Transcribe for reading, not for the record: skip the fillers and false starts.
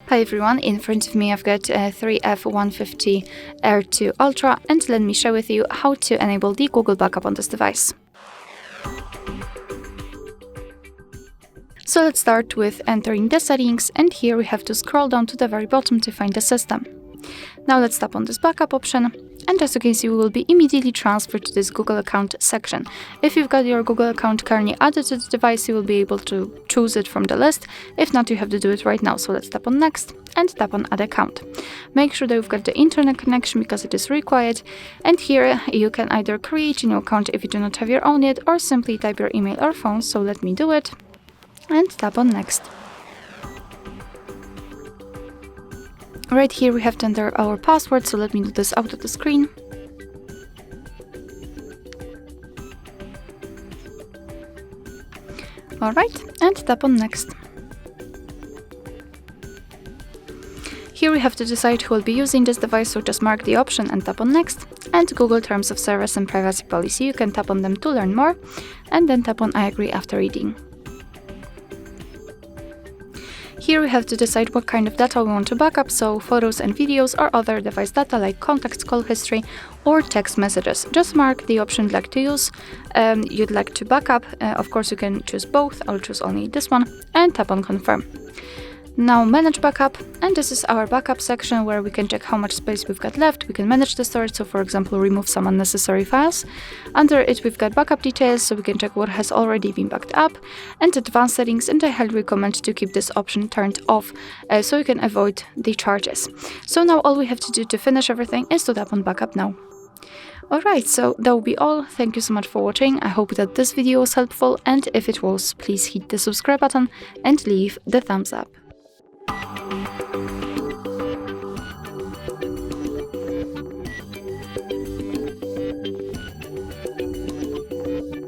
Hi everyone, in front of me I've got a iiiF150 Air 2 Ultra, and let me share with you how to enable the Google backup on this device. So let's start with entering the settings, and here we have to scroll down to the very bottom to find the system. Now let's tap on this backup option, and as you can see we will be immediately transferred to this Google account section. If you've got your Google account currently added to the device, you will be able to choose it from the list. If not, you have to do it right now. So let's tap on next and tap on add account. Make sure that you've got the internet connection because it is required, and here you can either create a new account if you do not have your own yet, or simply type your email or phone. So let me do it and tap on next. Right here we have to enter our password, so let me do this out of the screen. Alright, and tap on next. Here we have to decide who will be using this device, so just mark the option and tap on next. And Google Terms of Service and Privacy Policy, you can tap on them to learn more, and then tap on I agree after reading. Here we have to decide what kind of data we want to backup, so photos and videos or other device data like contacts, call history or text messages. Just mark the option you'd like to use, you'd like to backup. Of course you can choose both, I'll choose only this one, and tap on confirm. Now manage backup, and this is our backup section where we can check how much space we've got left. We can manage the storage, so for example remove some unnecessary files. Under it we've got backup details, so we can check what has already been backed up, and advanced settings, and I highly recommend to keep this option turned off so you can avoid the charges. So now all we have to do to finish everything is to tap on backup now. Alright, so that will be all. Thank you so much for watching. I hope that this video was helpful, and if it was, please hit the subscribe button and leave the thumbs up.